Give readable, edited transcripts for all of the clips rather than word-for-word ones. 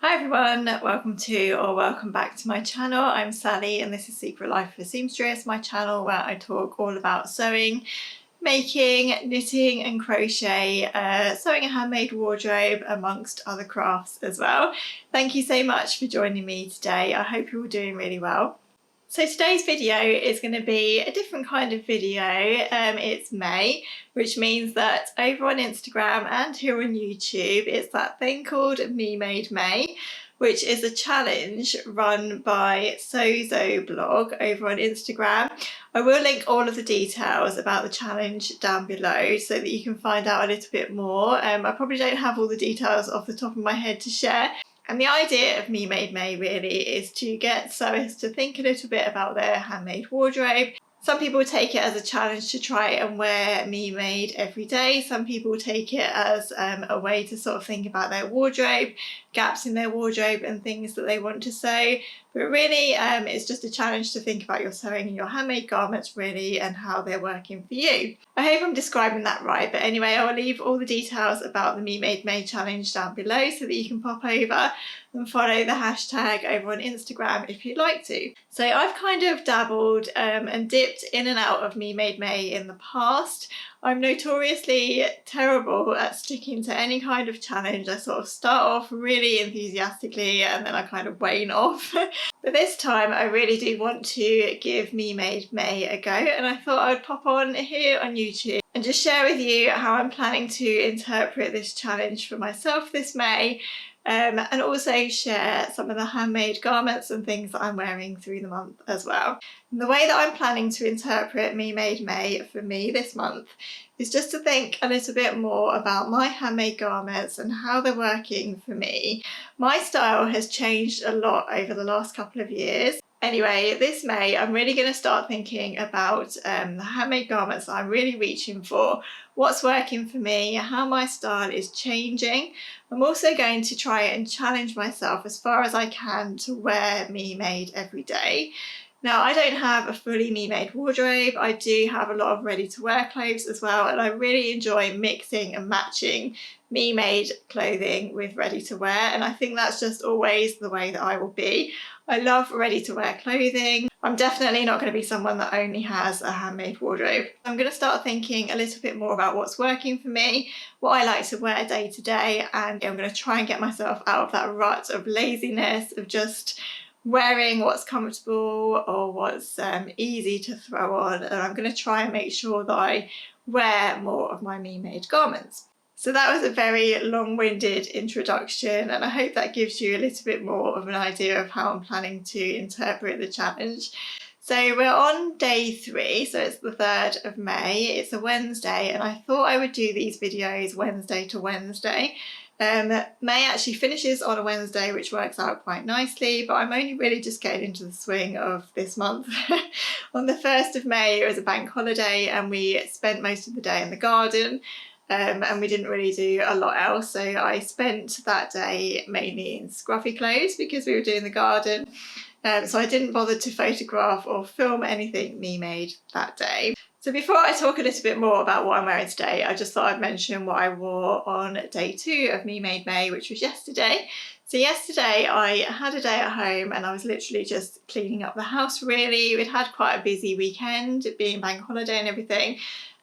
Hi everyone, welcome to or welcome back to my channel. I'm Sally and this is Secret Life of a Seamstress, my channel where I talk all about sewing, making, knitting and crochet, sewing a handmade wardrobe amongst other crafts as well. Thank you so much for joining me today. I hope you're all doing really well. So today's video is going to be a different kind of video. It's May, which means that over on Instagram and here on YouTube, it's that thing called Me Made May, which is a challenge run by Sozo blog over on Instagram. I will link all of the details about the challenge down below so that you can find out a little bit more. I probably don't have all the details off the top of my head to share. And the idea of Me Made May really is to get sewers to think a little bit about their handmade wardrobe. Some people take it as a challenge to try and wear Me Made every day. Some people take it as a way to sort of think about their wardrobe, gaps in their wardrobe and things that they want to sew. But really it's just a challenge to think about your sewing and your handmade garments really and how they're working for you. I hope I'm describing that right, but anyway, I will leave all the details about the Me Made May challenge down below so that you can pop over and follow the hashtag over on Instagram if you'd like to. So I've kind of dabbled and dipped in and out of Me Made May in the past. I'm notoriously terrible at sticking to any kind of challenge. I sort of start off really enthusiastically and then I kind of wane off. But this time I really do want to give Me Made May a go, and I thought I would pop on here on YouTube and just share with you how I'm planning to interpret this challenge for myself this May. And also share some of the handmade garments and things that I'm wearing through the month as well. And the way that I'm planning to interpret Me Made May for me this month is just to think a little bit more about my handmade garments and how they're working for me. My style has changed a lot over the last couple of years. Anyway, this May I'm really going to start thinking about the handmade garments that I'm really reaching for, what's working for me, how my style is changing. I'm also going to try and challenge myself as far as I can to wear Me Made every day. Now, I don't have a fully Me Made wardrobe. I do have a lot of ready to wear clothes as well, and I really enjoy mixing and matching Me Made clothing with ready to wear, and I think that's just always the way that I will be. I love ready to wear clothing. I'm definitely not going to be someone that only has a handmade wardrobe. I'm going to start thinking a little bit more about what's working for me, what I like to wear day to day, and I'm going to try and get myself out of that rut of laziness of just wearing what's comfortable or what's easy to throw on, and I'm going to try and make sure that I wear more of my Me Made garments. So that was a very long-winded introduction, and I hope that gives you a little bit more of an idea of how I'm planning to interpret the challenge. So we're on day 3, so it's the 3rd of May, it's a Wednesday, and I thought I would do these videos Wednesday to Wednesday. May actually finishes on a Wednesday, which works out quite nicely, but I'm only really just getting into the swing of this month. On the 1st of May it was a bank holiday and we spent most of the day in the garden. And we didn't really do a lot else, so I spent that day mainly in scruffy clothes because we were doing the garden, so I didn't bother to photograph or film anything Me Made that day. So before I talk a little bit more about what I'm wearing today, I just thought I'd mention what I wore on day 2 of Me Made May, which was yesterday. So yesterday I had a day at home and I was literally just cleaning up the house really. We'd had quite a busy weekend, it being bank holiday and everything.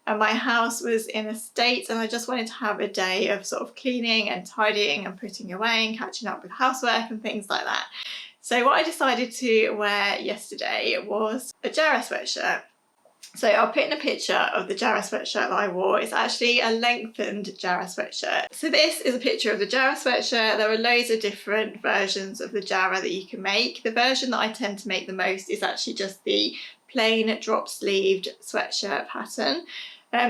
And my house was in a state and I just wanted to have a day of sort of cleaning and tidying and putting away and catching up with housework and things like that. So what I decided to wear yesterday was a Jarrah sweatshirt. So I'll put in a picture of the Jarrah sweatshirt that I wore. It's actually a lengthened Jarrah sweatshirt. So this is a picture of the Jarrah sweatshirt. There are loads of different versions of the Jarrah that you can make. The version that I tend to make the most is actually just the plain drop-sleeved sweatshirt pattern.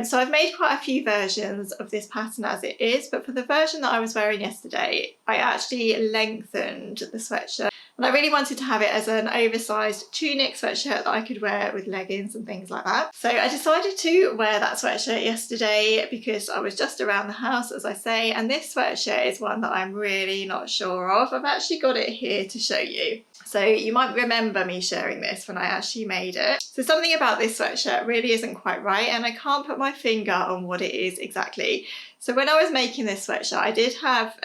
So I've made quite a few versions of this pattern as it is, but for the version that I was wearing yesterday, I actually lengthened the sweatshirt. And I really wanted to have it as an oversized tunic sweatshirt that I could wear with leggings and things like that. So I decided to wear that sweatshirt yesterday because I was just around the house, as I say, and this sweatshirt is one that I'm really not sure of. I've actually got it here to show you. So you might remember me sharing this when I actually made it. So something about this sweatshirt really isn't quite right and I can't put my finger on what it is exactly. So when I was making this sweatshirt, I did have,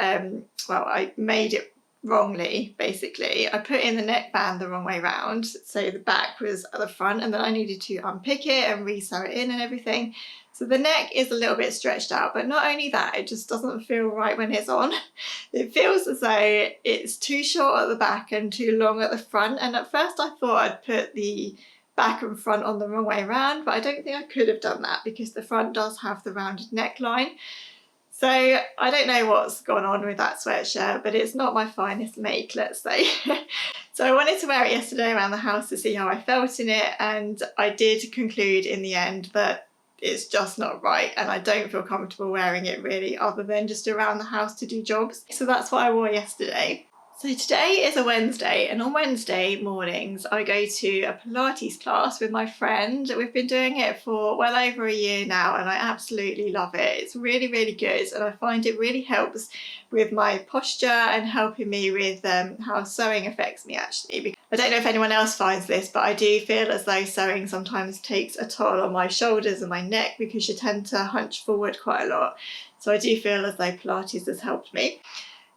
well, I made it wrongly, basically. I put in the neckband the wrong way round, so the back was at the front, and then I needed to unpick it and re-sew it in and everything. So the neck is a little bit stretched out, but not only that, it just doesn't feel right when it's on. It feels as though it's too short at the back and too long at the front, and at first I thought I'd put the back and front on the wrong way around, but I don't think I could have done that because the front does have the rounded neckline. So I don't know what's gone on with that sweatshirt, but it's not my finest make, let's say. So I wanted to wear it yesterday around the house to see how I felt in it, and I did conclude in the end that it's just not right, and I don't feel comfortable wearing it really, other than just around the house to do jobs. So that's what I wore yesterday. So today is a Wednesday, and on Wednesday mornings I go to a Pilates class with my friend. We've been doing it for well over a year now, and I absolutely love it. It's really, really good, and I find it really helps with my posture and helping me with how sewing affects me actually. I don't know if anyone else finds this, but I do feel as though sewing sometimes takes a toll on my shoulders and my neck because you tend to hunch forward quite a lot. So I do feel as though Pilates has helped me.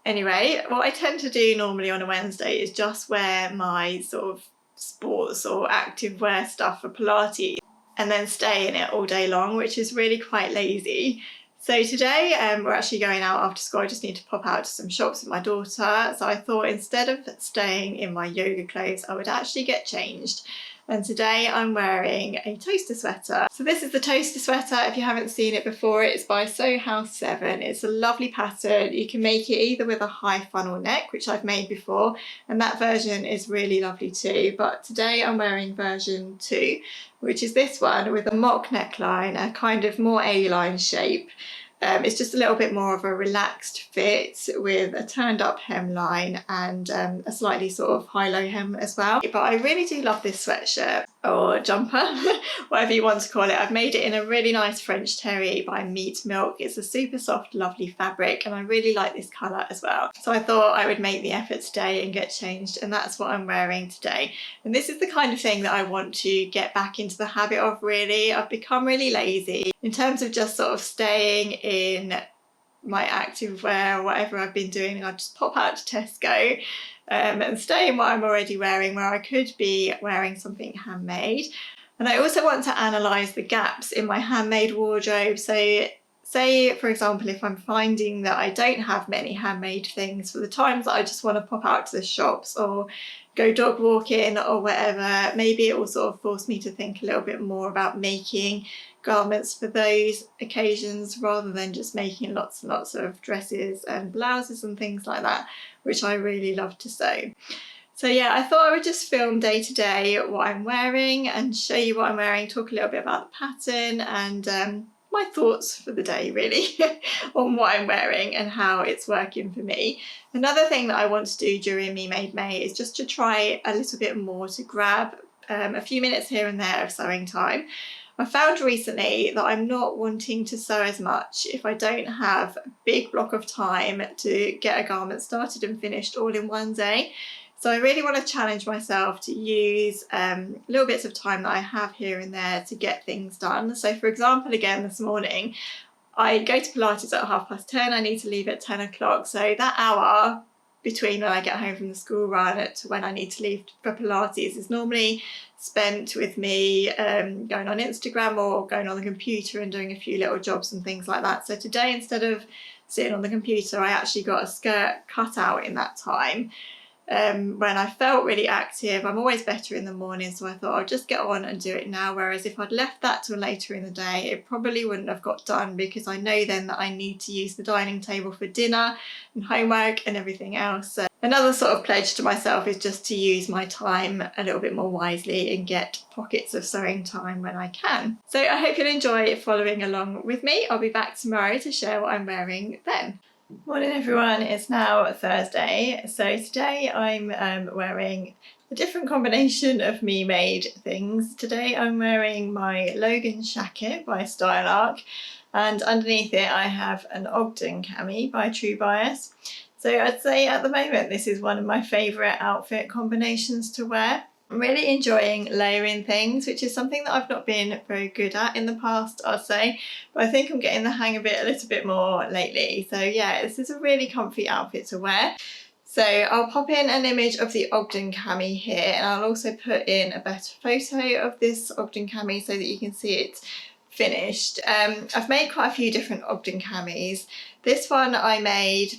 Anyway, what I tend to do normally on a Wednesday is just wear my sort of sports or active wear stuff for Pilates and then stay in it all day long, which is really quite lazy. So today we're actually going out after school. I just need to pop out to some shops with my daughter. So I thought instead of staying in my yoga clothes, I would actually get changed. And today I'm wearing a toaster sweater. So this is the toaster sweater. If you haven't seen it before, it's by Sew House 7. It's a lovely pattern. You can make it either with a high funnel neck, which I've made before, and that version is really lovely too. But today I'm wearing version 2, which is this one with a mock neckline, a kind of more A-line shape. It's just a little bit more of a relaxed fit with a turned up hemline and a slightly sort of high-low hem as well. But I really do love this sweatshirt or jumper, whatever you want to call it. I've made it in a really nice French terry by Meat Milk. It's a super soft, lovely fabric, and I really like this colour as well. So I thought I would make the effort today and get changed, and that's what I'm wearing today. And this is the kind of thing that I want to get back into the habit of really. I've become really lazy in terms of just sort of staying in my active wear or whatever I've been doing. I just pop out to Tesco and stay in what I'm already wearing, where I could be wearing something handmade. And I also want to analyse the gaps in my handmade wardrobe. So say, for example, if I'm finding that I don't have many handmade things for the times that I just want to pop out to the shops or go dog walking or whatever, maybe it will sort of force me to think a little bit more about making garments for those occasions rather than just making lots and lots of dresses and blouses and things like that, which I really love to sew. So yeah, I thought I would just film day to day what I'm wearing and show you what I'm wearing, talk a little bit about the pattern and my thoughts for the day really on what I'm wearing and how it's working for me. Another thing that I want to do during Me Made May is just to try a little bit more to grab a few minutes here and there of sewing time. I found recently that I'm not wanting to sew as much if I don't have a big block of time to get a garment started and finished all in one day. So I really want to challenge myself to use little bits of time that I have here and there to get things done. So for example, again this morning, I go to Pilates at 10:30. I need to leave at 10 o'clock. So that hour between when I get home from the school run to when I need to leave for Pilates is normally spent with me going on Instagram or going on the computer and doing a few little jobs and things like that. So today, instead of sitting on the computer, I actually got a skirt cut out in that time. When I felt really active. I'm always better in the morning, so I thought I'll just get on and do it now, whereas if I'd left that till later in the day, it probably wouldn't have got done because I know then that I need to use the dining table for dinner and homework and everything else. So another sort of pledge to myself is just to use my time a little bit more wisely and get pockets of sewing time when I can. So I hope you'll enjoy following along with me. I'll be back tomorrow to share what I'm wearing then. Morning everyone, it's now Thursday. So today I'm wearing a different combination of Me Made things. Today I'm wearing my Logan Shacket by Style Arc, and underneath it I have an Ogden cami by True Bias. So I'd say at the moment this is one of my favourite outfit combinations to wear. I'm really enjoying layering things, which is something that I've not been very good at in the past, I'd say, but I think I'm getting the hang of it a little bit more lately. So yeah, this is a really comfy outfit to wear. So I'll pop in an image of the Ogden cami here, and I'll also put in a better photo of this Ogden cami so that you can see it finished. I've made quite a few different Ogden camis. This one I made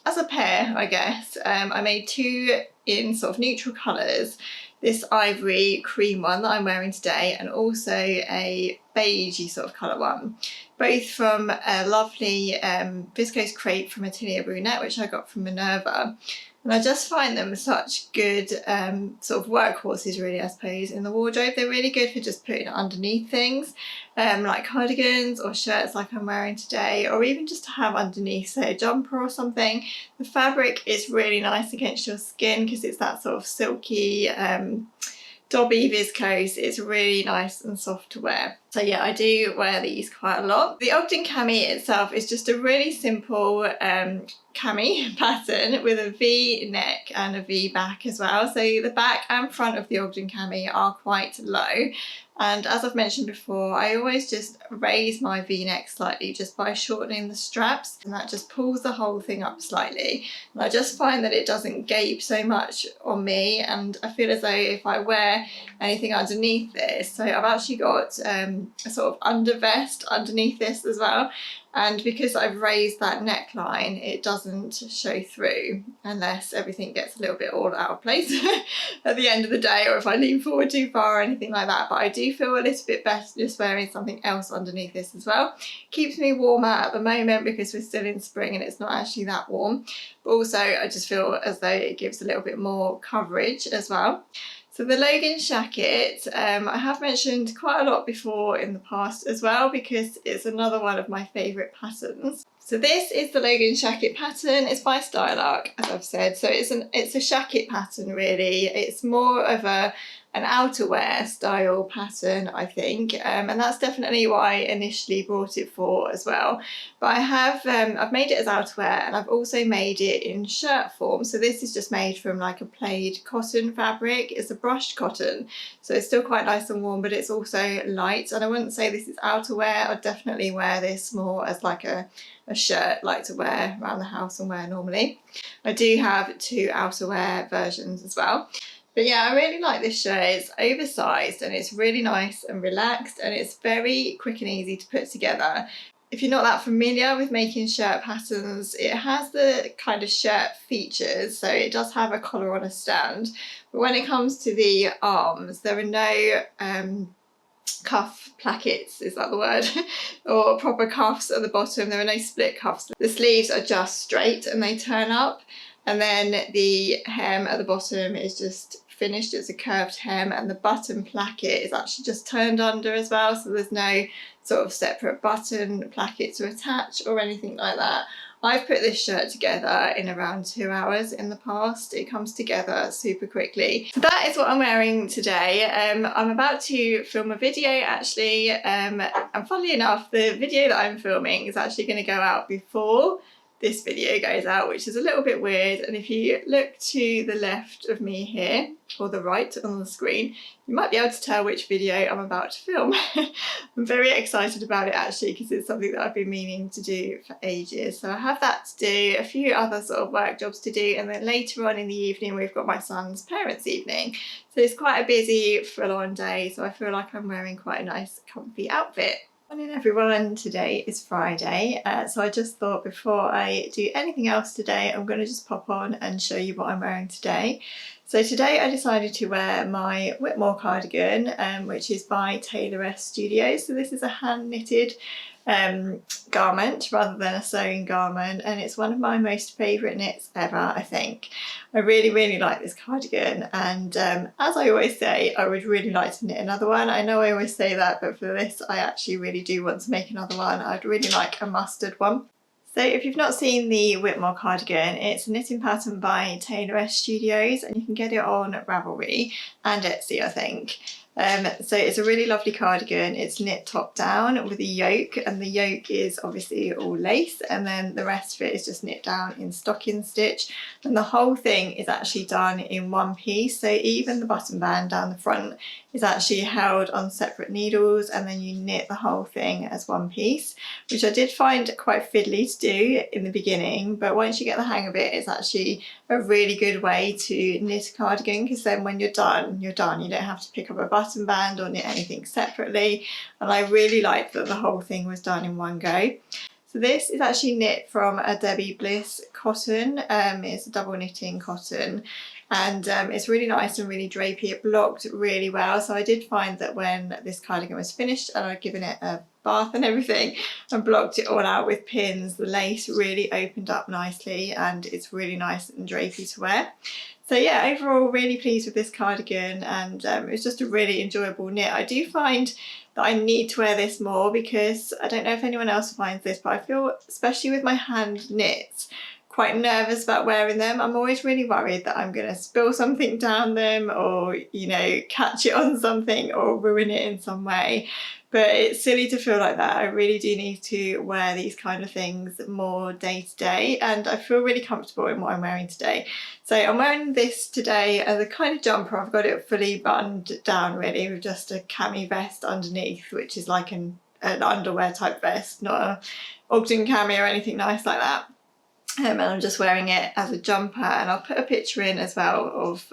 as a pair, I guess. I made two in sort of neutral colours. This ivory cream one that I'm wearing today, and also a beigey sort of colour one. Both from a lovely viscose crepe from Atelier Brunette, which I got from Minerva. And I just find them such good sort of workhorses, really, I suppose, in the wardrobe. They're really good for just putting underneath things, like cardigans or shirts like I'm wearing today, or even just to have underneath, say, a jumper or something. The fabric is really nice against your skin because it's that sort of silky, dobby viscose. It's really nice and soft to wear. So yeah, I do wear these quite a lot. The Ogden cami itself is just a really simple cami pattern with a V neck and a V back as well. So the back and front of the Ogden cami are quite low. And as I've mentioned before, I always just raise my V-neck slightly just by shortening the straps, and that just pulls the whole thing up slightly. And I just find that it doesn't gape so much on me, and I feel as though if I wear anything underneath this, so I've actually got a sort of undervest underneath this as well, and because I've raised that neckline, it doesn't show through unless everything gets a little bit all out of place at the end of the day, or if I lean forward too far or anything like that. But I do feel a little bit better just wearing something else underneath this as well. Keeps me warmer at the moment because we're still in spring and it's not actually that warm, but also I just feel as though it gives a little bit more coverage as well. So the Logan Shacket, I have mentioned quite a lot before in the past as well, because it's another one of my favourite patterns. So this is the Logan Shacket pattern. It's by Style Arc, as I've said. So it's a shacket pattern, really. It's more of an outerwear style pattern, I think, and that's definitely what I initially bought it for as well. But I have I've made it as outerwear, and I've also made it in shirt form. So this is just made from like a plaid cotton fabric. It's a brushed cotton, so it's still quite nice and warm, but it's also light. And I wouldn't say this is outerwear. I'd definitely wear this more as like a shirt, like to wear around the house and wear normally. I do have two outerwear versions as well. But yeah, I really like this shirt. It's oversized and it's really nice and relaxed, and it's very quick and easy to put together. If you're not that familiar with making shirt patterns, it has the kind of shirt features, so it does have a collar on a stand. But when it comes to the arms, there are no cuff plackets, is that the word? Or proper cuffs at the bottom. There are no split cuffs. The sleeves are just straight and they turn up, and then the hem at the bottom is just finished. It's a curved hem, and the button placket is actually just turned under as well, so there's no sort of separate button placket to attach or anything like that. I've put this shirt together in around 2 hours in the past. It comes together super quickly. So that is what I'm wearing today. I'm about to film a video actually, and funnily enough, the video that I'm filming is actually going to go out before this video goes out, which is a little bit weird. And if you look to the left of me here, or the right on the screen, you might be able to tell which video I'm about to film. I'm very excited about it actually, because it's something that I've been meaning to do for ages. So I have that to do, a few other sort of work jobs to do, and then later on in the evening we've got my son's parents' evening. So it's quite a busy, full-on day, so I feel like I'm wearing quite a nice comfy outfit. Morning everyone, today is Friday, so I just thought before I do anything else today, I'm going to just pop on and show you what I'm wearing today. So today I decided to wear my Whitmore cardigan, which is by Tailoress Studios. So this is a hand knitted garment rather than a sewing garment, and it's one of my most favourite knits ever, I think. I really like this cardigan, and as I always say, I would really like to knit another one. I know I always say that, but for this I actually really do want to make another one. I'd really like a mustard one. So if you've not seen the Whitmore cardigan, it's a knitting pattern by Tailoress Studios, and you can get it on Ravelry and Etsy, I think. So it's a really lovely cardigan. It's knit top down with a yoke, and the yoke is obviously all lace, and then the rest of it is just knit down in stocking stitch, and the whole thing is actually done in one piece. So even the button band down the front is actually held on separate needles, and then you knit the whole thing as one piece, which I did find quite fiddly to do in the beginning, but once you get the hang of it, it's actually a really good way to knit a cardigan, because then when you're done, you're done. You don't have to pick up a button band or knit anything separately, and I really liked that the whole thing was done in one go. So this is actually knit from a Debbie Bliss cotton. It's a double knitting cotton, and it's really nice and really drapey. It blocked really well, so I did find that when this cardigan was finished and I'd given it a bath and everything and blocked it all out with pins, the lace really opened up nicely and it's really nice and drapey to wear. So yeah, overall really pleased with this cardigan, and it was just a really enjoyable knit. I do find that I need to wear this more, because I don't know if anyone else finds this, but I feel, especially with my hand knits, quite nervous about wearing them. I'm always really worried that I'm going to spill something down them, or, you know, catch it on something or ruin it in some way. But it's silly to feel like that. I really do need to wear these kind of things more day to day, and I feel really comfortable in what I'm wearing today. So I'm wearing this today as a kind of jumper. I've got it fully buttoned down really, with just a cami vest underneath, which is like an underwear type vest, not a Ogden cami or anything nice like that. And I'm just wearing it as a jumper, and I'll put a picture in as well of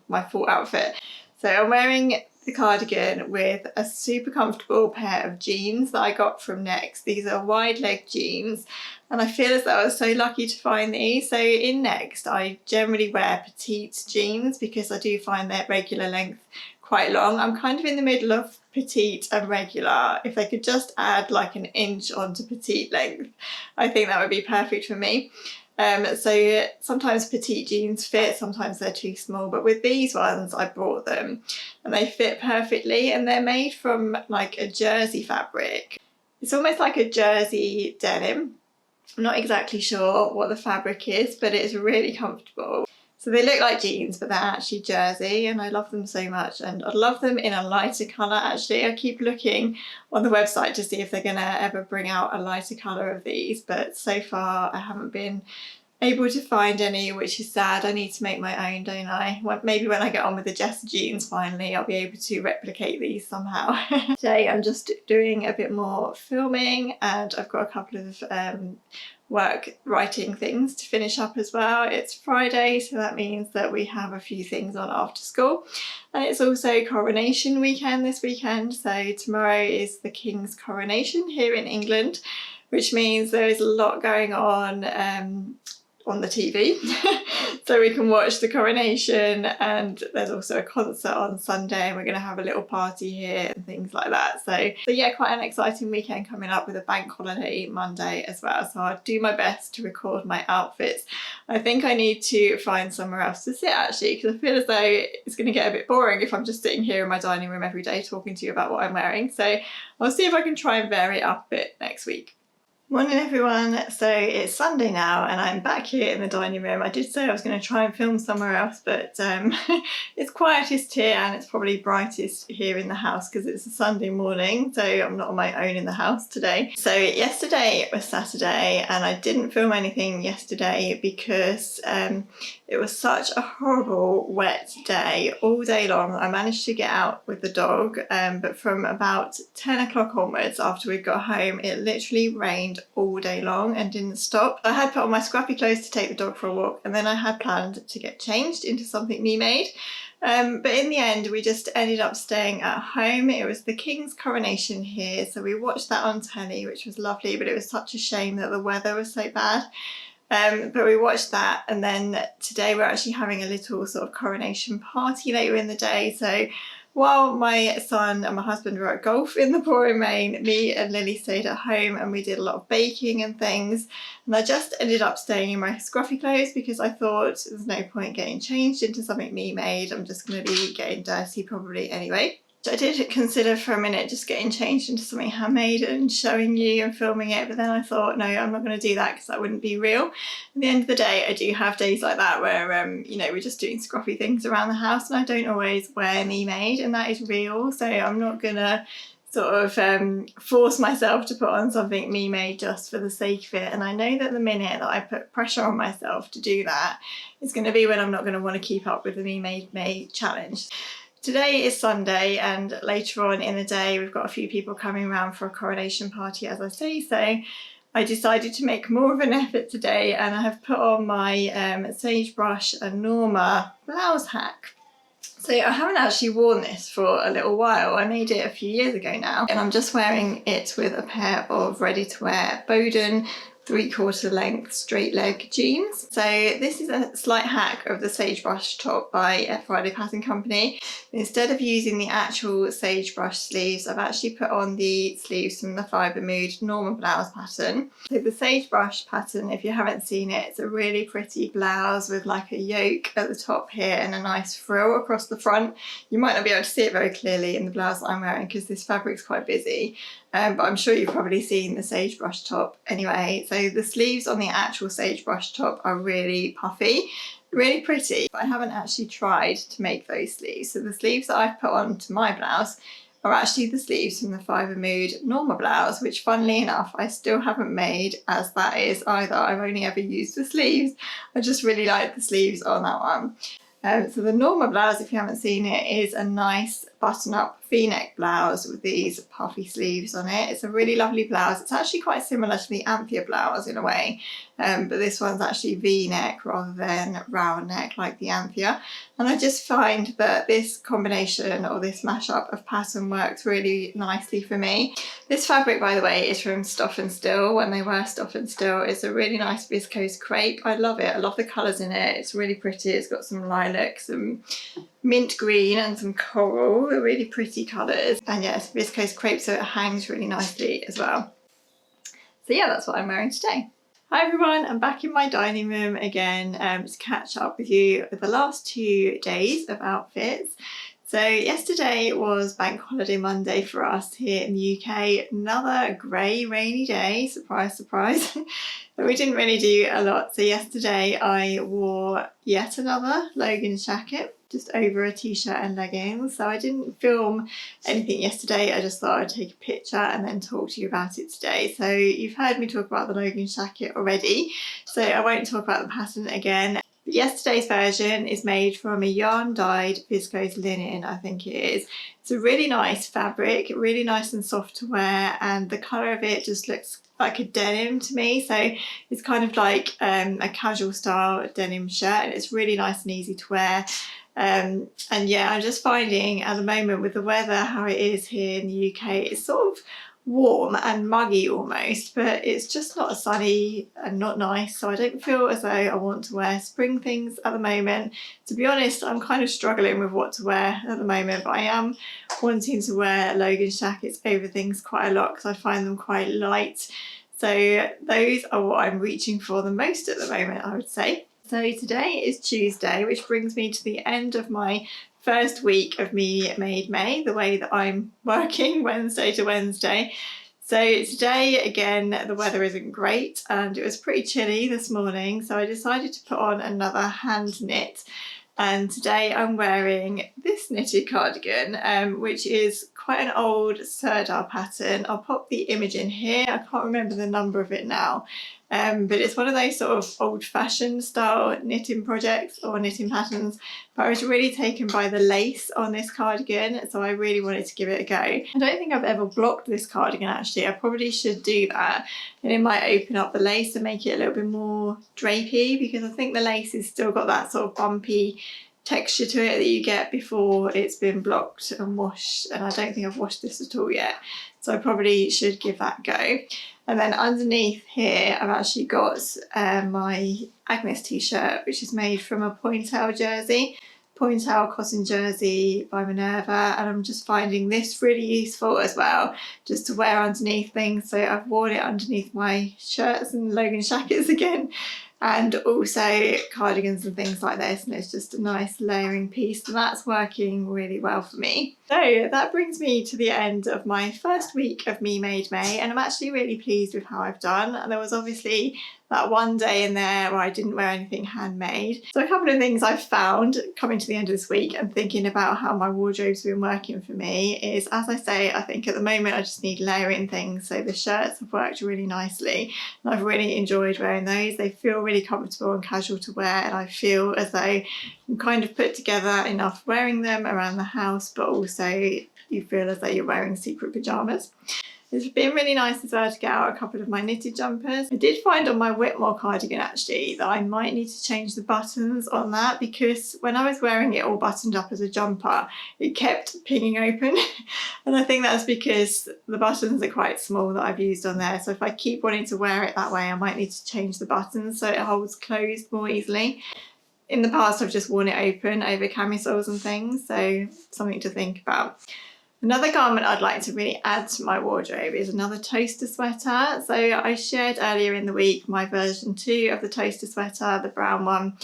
my full outfit. So I'm wearing the cardigan with a super comfortable pair of jeans that I got from Next. These are wide leg jeans, and I feel as though I was so lucky to find these. So in Next, I generally wear petite jeans because I do find their regular length quite long. I'm kind of in the middle of petite and regular. If they could just add like an inch onto petite length, I think that would be perfect for me. So sometimes petite jeans fit, sometimes they're too small, but with these ones I bought them and they fit perfectly, and they're made from like a jersey fabric. It's almost like a jersey denim. I'm not exactly sure what the fabric is, but it's really comfortable. So they look like jeans, but they're actually jersey, and I love them so much, and I'd love them in a lighter colour actually. I keep looking on the website to see if they're going to ever bring out a lighter colour of these, but so far I haven't been able to find any, which is sad. I need to make my own, don't I? Well, maybe when I get on with the Jess jeans finally, I'll be able to replicate these somehow. Today I'm just doing a bit more filming, and I've got a couple of work writing things to finish up as well. It's Friday, so that means that we have a few things on after school, and it's also Coronation weekend this weekend. So tomorrow is the King's coronation here in England, which means there is a lot going on the TV. So we can watch the coronation, and there's also a concert on Sunday, and we're going to have a little party here and things like that. So yeah, quite an exciting weekend coming up with a bank holiday Monday as well. So I'll do my best to record my outfits. I think I need to find somewhere else to sit actually, because I feel as though it's going to get a bit boring if I'm just sitting here in my dining room every day talking to you about what I'm wearing. So I'll see if I can try and vary it up a bit next week. Morning everyone, so it's Sunday now and I'm back here in the dining room. I did say I was going to try and film somewhere else, but it's quietest here and it's probably brightest here in the house because it's a Sunday morning, so I'm not on my own in the house today. So yesterday was Saturday and I didn't film anything yesterday because it was such a horrible wet day all day long. I managed to get out with the dog, but from about 10 o'clock onwards after we got home, it literally rained all day long and didn't stop. I had put on my scruffy clothes to take the dog for a walk, and then I had planned to get changed into something me made. But in the end we just ended up staying at home. It was the King's coronation here, so we watched that on telly, which was lovely, but it was such a shame that the weather was so bad. But we watched that, and then today we're actually having a little sort of coronation party later in the day. So while my son and my husband were at golf in the pouring rain, me and Lily stayed at home and we did a lot of baking and things. And I just ended up staying in my scruffy clothes because I thought there's no point getting changed into something me made. I'm just going to be getting dirty probably anyway. I did consider for a minute just getting changed into something handmade and showing you and filming it, but then I thought, no, I'm not going to do that because that wouldn't be real. At the end of the day, I do have days like that where, you know, we're just doing scruffy things around the house and I don't always wear me made, and that is real. So I'm not going to sort of force myself to put on something me made just for the sake of it. And I know that the minute that I put pressure on myself to do that, it's going to be when I'm not going to want to keep up with the me made challenge. Today is Sunday, and later on in the day we've got a few people coming around for a coronation party, as I say, so I decided to make more of an effort today, and I have put on my sagebrush and Norma blouse hack. So I haven't actually worn this for a little while. I made it a few years ago now, and I'm just wearing it with a pair of ready-to-wear Bowden 3/4 length straight leg jeans. So this is a slight hack of the sagebrush top by Friday Pattern Company. Instead of using the actual sagebrush sleeves, I've actually put on the sleeves from the Fibre Mood Norma blouse pattern. So the sagebrush pattern, if you haven't seen it, it's a really pretty blouse with like a yoke at the top here and a nice frill across the front. You might not be able to see it very clearly in the blouse that I'm wearing because this fabric's quite busy. But I'm sure you've probably seen the sagebrush top anyway. So the sleeves on the actual sagebrush top are really puffy, really pretty, but I haven't actually tried to make those sleeves. So the sleeves that I've put onto my blouse are actually the sleeves from the Fibre Mood Norma blouse, which funnily enough I still haven't made as that is either. I've only ever used the sleeves. I just really like the sleeves on that one. So the Norma blouse, if you haven't seen it, is a nice button-up V-neck blouse with these puffy sleeves on it. It's a really lovely blouse. It's actually quite similar to the Anthea blouse in a way, but this one's actually V-neck rather than round neck like the Anthea. And I just find that this combination or this mashup of pattern works really nicely for me. This fabric, by the way, is from Stoff and Still when they were Stoff and Still. It's a really nice viscose crepe. I love it. I love the colours in it. It's really pretty. It's got some lilac, some mint green and some coral. They're really pretty colours. And yeah, it's viscose crepe, so it hangs really nicely as well. So yeah, that's what I'm wearing today. Hi everyone, I'm back in my dining room again to catch up with you with the last 2 days of outfits. So yesterday was Bank Holiday Monday for us here in the UK. Another grey, rainy day, surprise, surprise. But we didn't really do a lot. So yesterday I wore yet another Logan Shacket, just over a t-shirt and leggings. So I didn't film anything yesterday. I just thought I'd take a picture and then talk to you about it today. So you've heard me talk about the Logan Shacket already, so I won't talk about the pattern again. Yesterday's version is made from a yarn dyed viscose linen, I think it is. It's a really nice fabric, really nice and soft to wear, and the colour of it just looks like a denim to me. So it's kind of like a casual style denim shirt, and it's really nice and easy to wear. And yeah, I'm just finding at the moment with the weather how it is here in the UK, it's sort of warm and muggy almost, but it's just not sunny and not nice, so I don't feel as though I want to wear spring things at the moment. To be honest, I'm kind of struggling with what to wear at the moment, but I am wanting to wear Logan Shackets over things quite a lot because I find them quite light. So those are what I'm reaching for the most at the moment, I would say. So today is Tuesday, which brings me to the end of my first week of Me Made May, the way that I'm working Wednesday to Wednesday. So today, again, the weather isn't great and it was pretty chilly this morning, so I decided to put on another hand knit. And today I'm wearing this knitted cardigan, which is quite an old Serdar pattern. I'll pop the image in here. I can't remember the number of it now, but it's one of those sort of old-fashioned style knitting projects or knitting patterns. But I was really taken by the lace on this cardigan, so I really wanted to give it a go. I don't think I've ever blocked this cardigan actually. I probably should do that, and it might open up the lace and make it a little bit more drapey, because I think the lace has still got that sort of bumpy texture to it that you get before it's been blocked and washed, and I don't think I've washed this at all yet, so I probably should give that a go. And then underneath here I've actually got my Agnes t-shirt, which is made from a pointel jersey, pointel cotton jersey by Minerva, and I'm just finding this really useful as well, just to wear underneath things. So I've worn it underneath my shirts and Logan Shackets again, and also cardigans and things like this, and it's just a nice layering piece, and that's working really well for me. So that brings me to the end of my first week of Me Made May, and I'm actually really pleased with how I've done. There was obviously that one day in there where I didn't wear anything handmade. So a couple of things I've found coming to the end of this week and thinking about how my wardrobe's been working for me is, as I say, I think at the moment I just need layering things. So the shirts have worked really nicely and I've really enjoyed wearing those. They feel really comfortable and casual to wear, and I feel as though I'm kind of put together enough wearing them around the house, but also you feel as though you're wearing secret pyjamas. It's been really nice as well to get out a couple of my knitted jumpers. I did find on my Whitmore cardigan actually that I might need to change the buttons on that, because when I was wearing it all buttoned up as a jumper, it kept pinging open. And I think that's because the buttons are quite small that I've used on there. So if I keep wanting to wear it that way, I might need to change the buttons so it holds closed more easily. In the past, I've just worn it open over camisoles and things, so something to think about. Another garment I'd like to really add to my wardrobe is another toaster sweater. So I shared earlier in the week my version 2 of the toaster sweater, the brown one.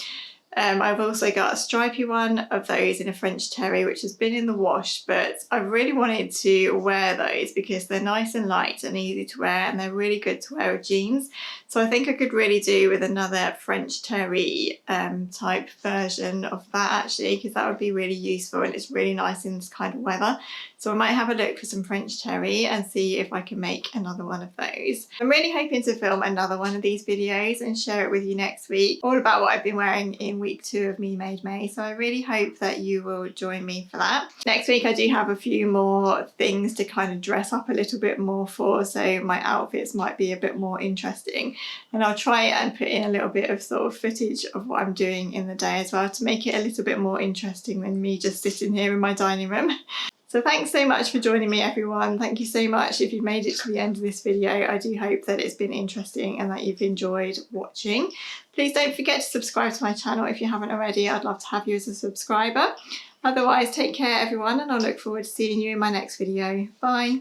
I've also got a stripy one of those in a French terry, which has been in the wash, but I really wanted to wear those because they're nice and light and easy to wear, and they're really good to wear with jeans. So I think I could really do with another French terry type version of that actually, because that would be really useful and it's really nice in this kind of weather. So I might have a look for some French terry and see if I can make another one of those. I'm really hoping to film another one of these videos and share it with you next week, all about what I've been wearing in week 2 of Me Made May. So I really hope that you will join me for that. Next week I do have a few more things to kind of dress up a little bit more for, so my outfits might be a bit more interesting. And I'll try and put in a little bit of sort of footage of what I'm doing in the day as well to make it a little bit more interesting than me just sitting here in my dining room. So thanks so much for joining me, everyone. Thank you so much if you've made it to the end of this video. I do hope that it's been interesting and that you've enjoyed watching. Please don't forget to subscribe to my channel if you haven't already. I'd love to have you as a subscriber. Otherwise, take care everyone, and I'll look forward to seeing you in my next video. Bye.